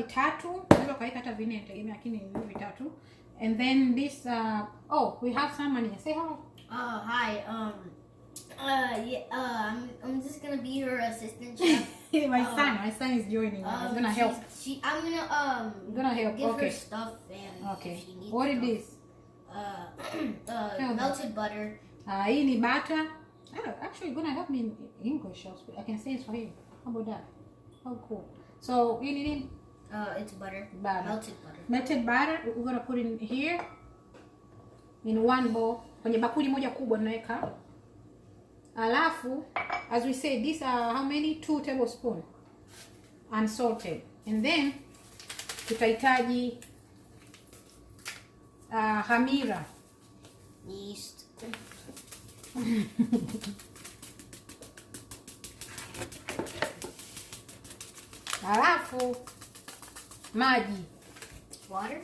vitatu, unaweza kaweka hata vinne inategemea, lakini ni vitatu. And then this oh, we have someone here. Say hi. Hi. Yeah, I'm just gonna be your assistant chef. My son is joining. He's gonna help. I'm gonna help. Give Okay. her stuff and Okay. she needs What is stuff. this? Melted butter. Hii ni butter. Actually, you're gonna help me in English. I can say it for you. How about that? Oh, cool. So you need It's butter. Butter. Melted butter. Melted butter. We're gonna put in here in one bowl. Kwenye bakuli moja kubwa tunaweka. Alafu, as we say, these are how many? 2 tablespoons unsalted. And then tutahitaji hamira. Yeast. Alafu maji. Water.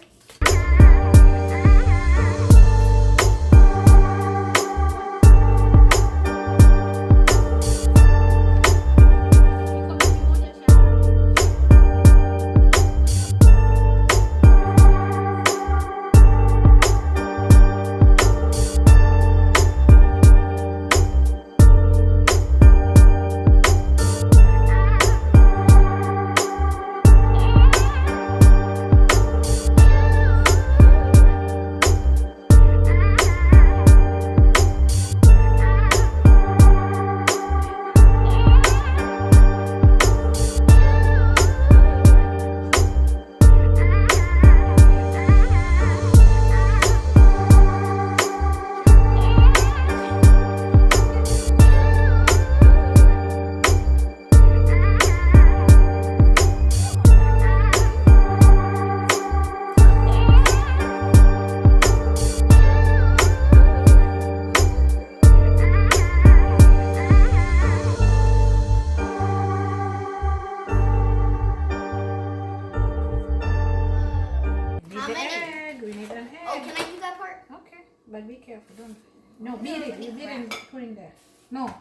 But be careful, don't. No, beat it. You didn't put in there. No.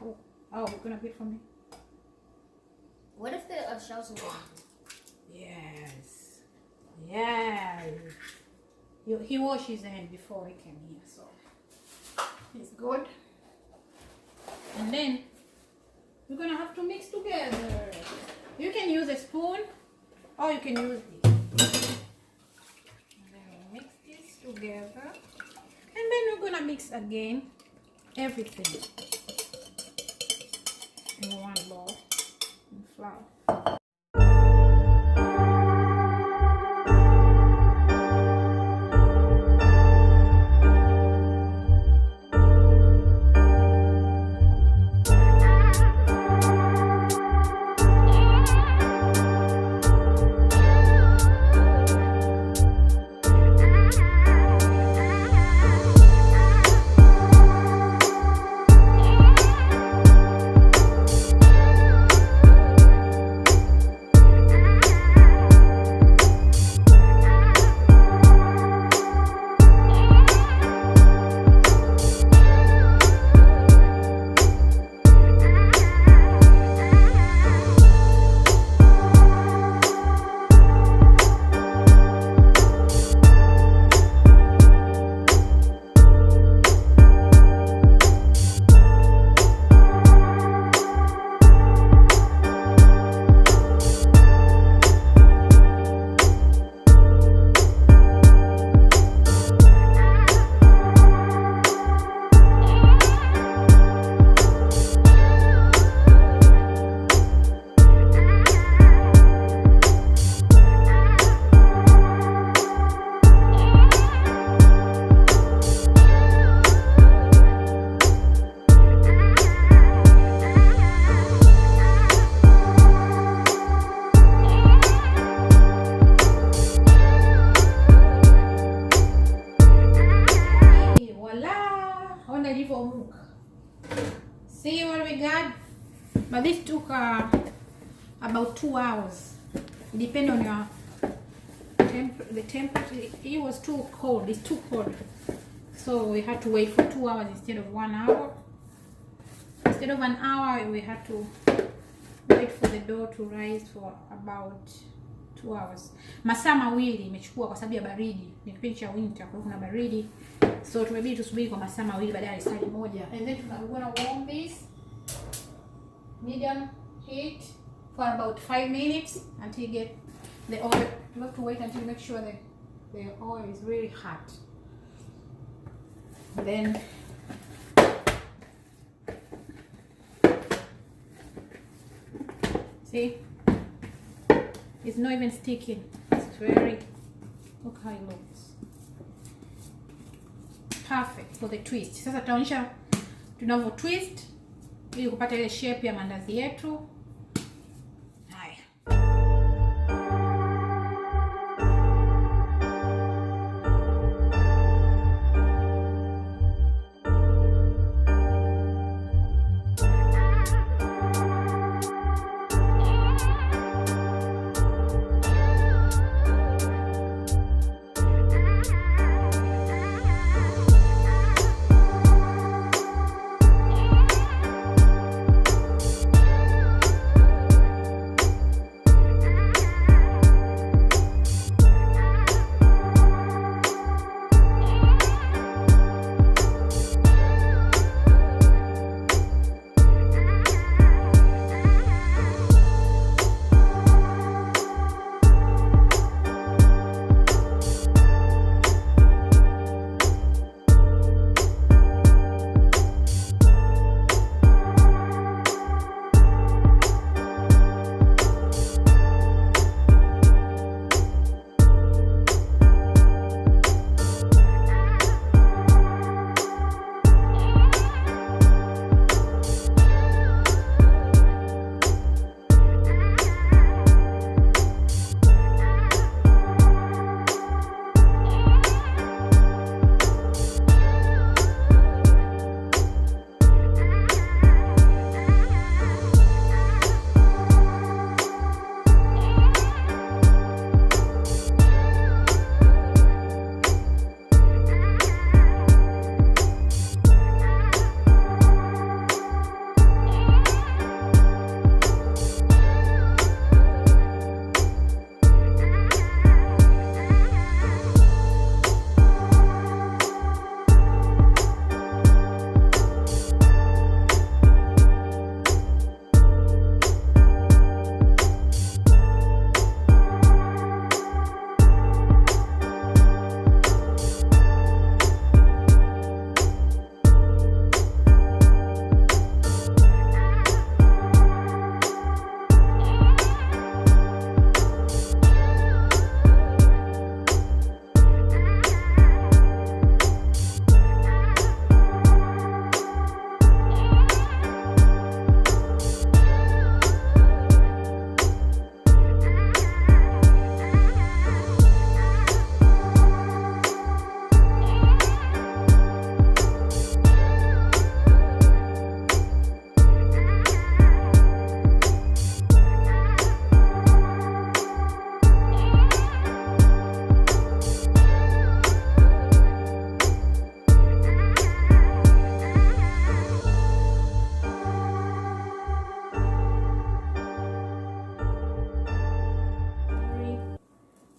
Oh, you're gonna beat for me. What if the shells are gone? Yes. Yes. He washed his hand before he came here, so it's good. And then we're gonna have to mix together. You can use a spoon, or you can use this. And then we mix this together. And then we're gonna mix again everything in one bowl and flour. See what we got? But this took about 2 hours. Depending on your the temperature. It was too cold. It's too cold, so we had to wait for 2 hours instead of 1 hour. Instead of an hour, we had to wait for the dough to rise for about 2 hours. Masaa mawili imechukua kwa sababu ya baridi. Ni kipindi cha winter, kwa hiyo kuna baridi. So tumebidi tusubiri kwa masaa mawili baada ya risali moja. And then tunagonna warm this medium heat for about 5 minutes until you get the oil. You have to wait until you make sure that the oil is really hot. Then see, it's not even sticking. It's very, look how it looks. Perfect for the twist. Sasa tutaonyesha tunavyo twist ili kupata ile shape ya mandazi yetu. Haya.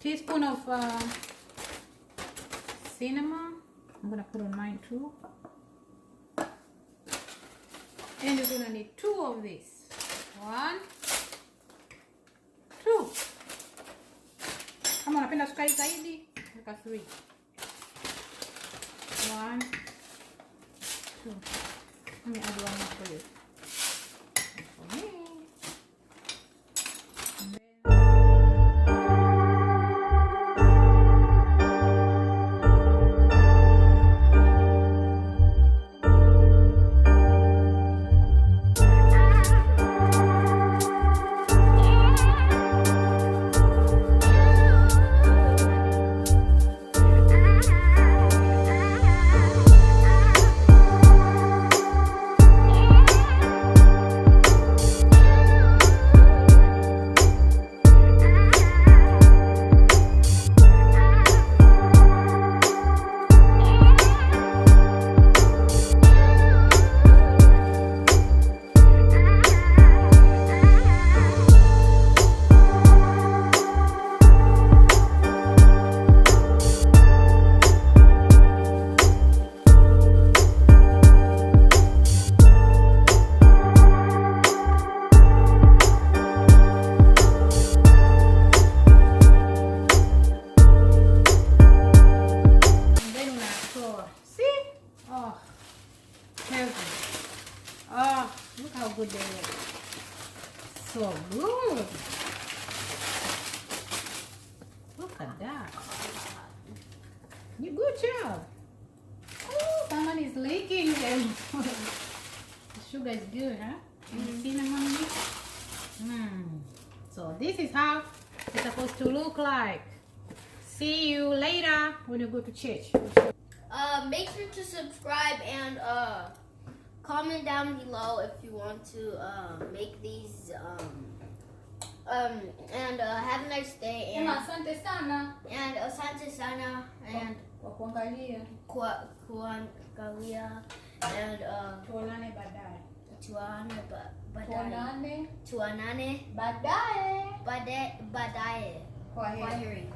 Teaspoon of cinnamon. I'm gonna put on mine too. And you're gonna need 2 of this. 1, 2. Kama unapenda sukari zaidi, weka 3. 1, 2. Let me add 1 more for you. For me. You good job. Oh, someone is leaking them. The sugar is good, huh? And the cinnamon mix. So this is how it's supposed to look like. See you later when you go to church. Make sure to subscribe and comment down below if you want to make these. And have a nice day. And Asante sana. And asante sana. And Kuangalia. Kukaangia. And Tuonane baadaye. Tuonane baadaye. Kwaheri. Kwaheri.